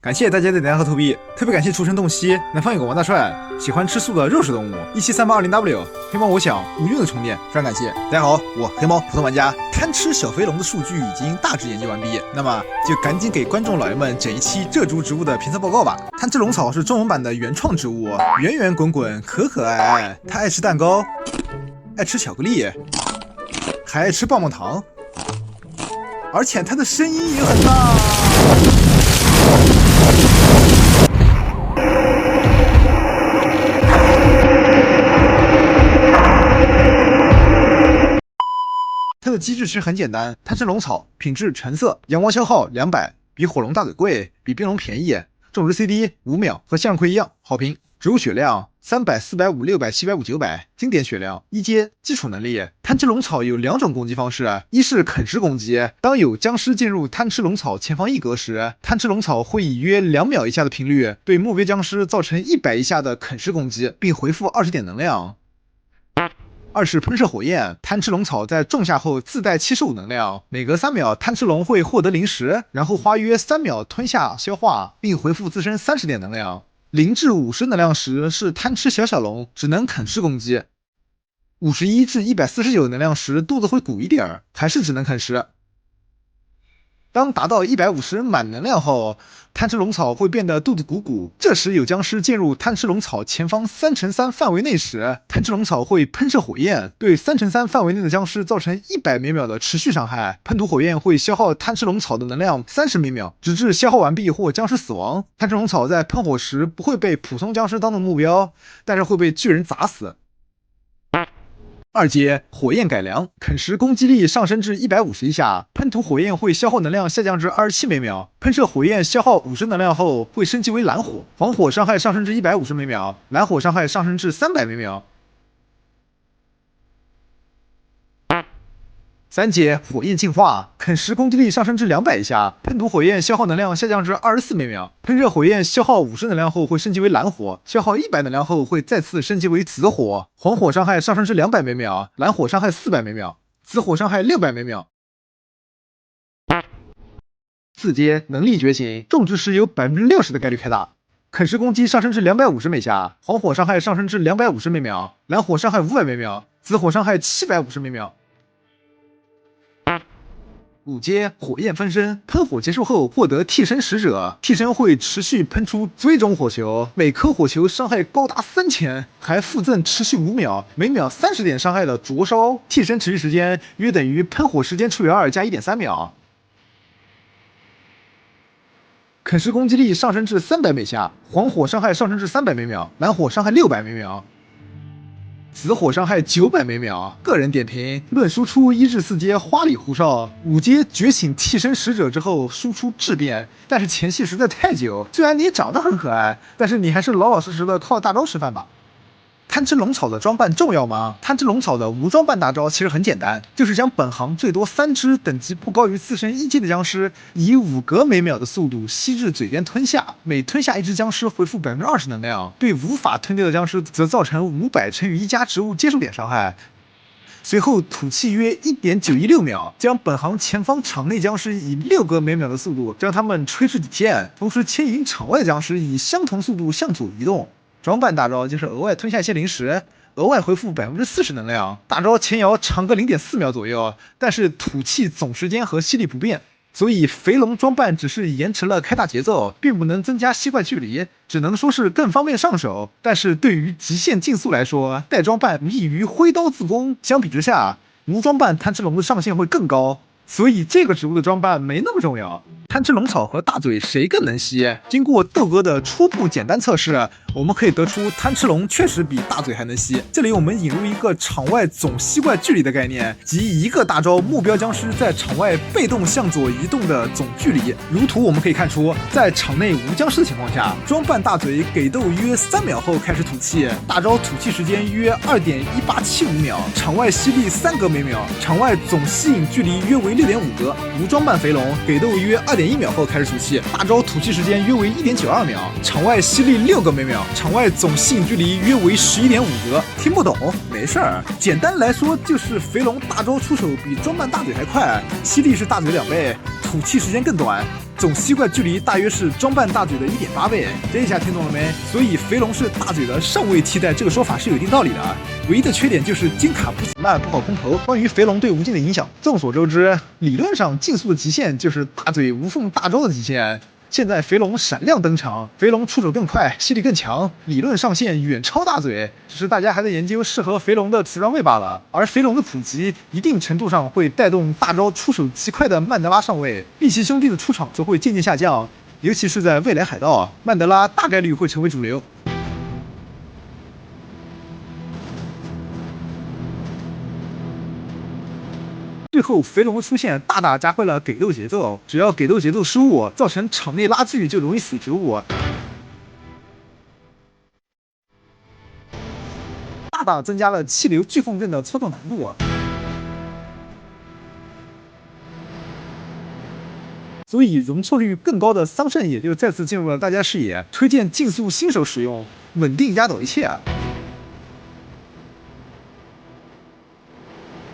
感谢大家的点赞和投币，特别感谢出身洞悉南方有个王大帅，喜欢吃素的肉食动物1738220W，黑猫我想无用的充电，非常感谢。大家好，我黑猫普通玩家，贪吃小肥龙的数据已经大致研究完毕，那么就赶紧给观众老爷们整一期这株植物的评测报告吧。贪吃龙草是中文版的原创植物，圆圆滚滚，可可爱爱，它爱吃蛋糕，爱吃巧克力，还爱吃棒棒糖，而且它的声音也很大。它的机制其实很简单，贪吃龙草品质橙色，阳光消耗200，比火龙大嘴贵，比冰龙便宜，种植 CD 5秒，和向日葵一样，好评。植物血量300、450、600、750、900，经典血量1阶，基础能力。贪吃龙草有2种攻击方式，一是啃食攻击，当有僵尸进入贪吃龙草前方1格时，贪吃龙草会以约2秒以下的频率对目标僵尸造成100以下的啃食攻击，并回复20点能量。二是喷射火焰，贪吃龙草在种下后自带75能量，每隔3秒贪吃龙会获得零食，然后花约3秒吞下消化，并回复自身30点能量。0至50能量时是贪吃小龙，只能啃食攻击；51至149能量时肚子会鼓一点，还是只能啃食。当达到150满能量后，贪吃龙草会变得肚子鼓鼓，这时有僵尸进入贪吃龙草前方3×3范围内时，贪吃龙草会喷射火焰，对3×3范围内的僵尸造成100每秒的持续伤害。喷涂火焰会消耗贪吃龙草的能量30每秒，直至消耗完毕或僵尸死亡。贪吃龙草在喷火时不会被普通僵尸当成目标，但是会被巨人砸死。2阶火焰改良，啃食攻击力上升至150以下，喷涂火焰会消耗能量下降至27每秒，喷射火焰消耗50能量后会升级为蓝火，黄火伤害上升至150每秒，蓝火伤害上升至300每秒。3阶火焰进化，啃食攻击力上升至200以下，喷涂火焰消耗能量下降至24每秒，喷射火焰消耗50能量后会升级为蓝火，消耗100能量后会再次升级为紫火，黄火伤害上升至200每秒，蓝火伤害400每秒，紫火伤害600每秒。4阶能力觉醒，种植时有60%的概率开大，啃食攻击上升至250每下，黄火伤害上升至250每秒，蓝火伤害500每秒，紫火伤害750每秒。5阶火焰分身，喷火结束后获得替身使者，替身会持续喷出追踪火球，每颗火球伤害高达3000，还附赠持续5秒，每秒30点伤害的灼烧，替身持续时间约等于喷火时间除以2加 1.3秒。啃食攻击力上升至300每下，黄火伤害上升至300每秒，蓝火伤害600每秒，紫火伤害900每秒。个人点评：论输出1至4阶花里胡哨，5阶觉醒替身使者之后输出质变，但是前戏实在太久。虽然你长得很可爱，但是你还是老老实实的靠大招吃饭吧。贪吃龙草的装扮重要吗？贪吃龙草的无装扮大招其实很简单，就是将本行最多3只等级不高于自身1阶的僵尸，以5格每秒的速度吸至嘴边吞下，每吞下1只僵尸回复20%能量，对无法吞掉的僵尸则造成500乘以1加植物接触点伤害。随后吐气约1.916秒，将本行前方场内僵尸以6格每秒的速度将他们吹至底线，同时牵引场外僵尸以相同速度向左移动。装扮大招就是额外吞下一些零食，额外回复40%能量。大招前摇长个0.4秒左右，但是吐气总时间和吸力不变，所以肥龙装扮只是延迟了开大节奏，并不能增加吸怪距离，只能说是更方便上手。但是对于极限竞速来说，带装扮易于挥刀自宫，相比之下，无装扮贪吃龙的上限会更高。所以这个植物的装扮没那么重要。贪吃龙草和大嘴谁更能吸？经过豆哥的初步简单测试，我们可以得出贪吃龙确实比大嘴还能吸。这里我们引入一个场外总吸怪距离的概念，即一个大招目标僵尸在场外被动向左移动的总距离。如图我们可以看出，在场内无僵尸的情况下，装扮大嘴给豆约3秒后开始吐气，大招吐气时间约2.1875秒，场外吸力3格每秒，场外总吸引距离约为6.5格。无装扮肥龙给豆约2.1秒后开始吐气，大招吐气时间约为1.92秒，场外吸力6格每秒，场外总吸引距离约为11.5格。听不懂没事儿，简单来说就是肥龙大招出手比装扮大嘴还快，吸力是大嘴2倍，吐气时间更短。总吸怪距离大约是装扮大嘴的1.8倍。这一下听懂了没？所以肥龙是大嘴的上位替代，这个说法是有一定道理的。唯一的缺点就是金卡不慢，不好空投。关于肥龙对无尽的影响，众所周知，理论上竞速的极限就是大嘴无缝大招的极限。现在肥龙闪亮登场，肥龙出手更快，吸力更强，理论上限远超大嘴，只是大家还在研究适合肥龙的雌装备罢了。而肥龙的普及，一定程度上会带动大招出手极快的曼德拉上位，碧玺兄弟的出场则会渐渐下降，尤其是在未来海盗，曼德拉大概率会成为主流。最后，肥龙的出现大大加快了给斗节奏。只要给斗节奏失误，造成场内拉锯就容易死植物，大大增加了气流巨凤阵的操作难度。所以，容错率更高的桑葚也就再次进入了大家视野。推荐竞速新手使用，稳定压倒一切。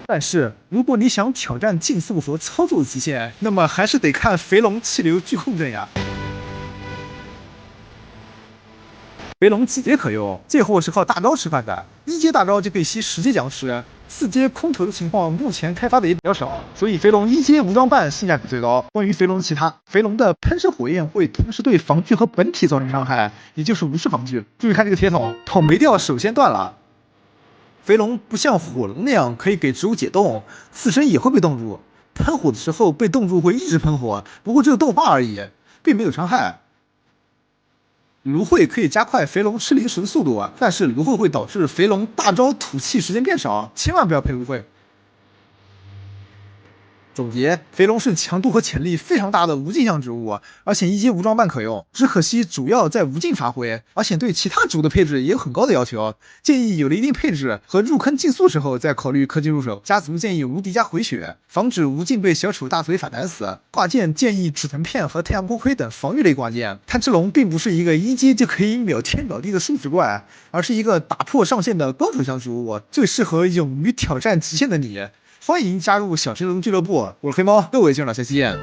但是，如果你想挑战竞速和操作极限，那么还是得看肥龙气流巨控阵呀。肥龙几阶可用？这货是靠大招吃饭的。1阶大招就可以吸10阶僵尸，4阶空投的情况目前开发的也比较少，所以肥龙1阶无装扮性价比最高。关于肥龙的其他，肥龙的喷射火焰会同时对防具和本体造成伤害，也就是无视防具。注意看这个铁桶，桶没掉，手先断了。肥龙不像火龙那样可以给植物解冻，自身也会被冻住。喷火的时候被冻住会一直喷火，不过只有冻化而已，并没有伤害。芦荟可以加快肥龙吃零食的速度，但是芦荟会导致肥龙大招吐气时间变少，千万不要配芦荟。总结，肥龙是强度和潜力非常大的无尽向植物，而且1阶无装扮可用，只可惜主要在无尽发挥，而且对其他植物的配置也有很高的要求。建议有了一定配置和入坑竞速时候再考虑氪金入手。家族建议无敌加回血，防止无尽被小丑大嘴反弹死。挂件建议止疼片和太阳锅盔等防御类挂件。贪吃龙并不是一个1阶就可以秒天秒地的数值怪，而是一个打破上限的高手向植物，最适合勇于挑战极限的你。欢迎加入小神龙俱乐部，我是黑猫，各位见了，下期见。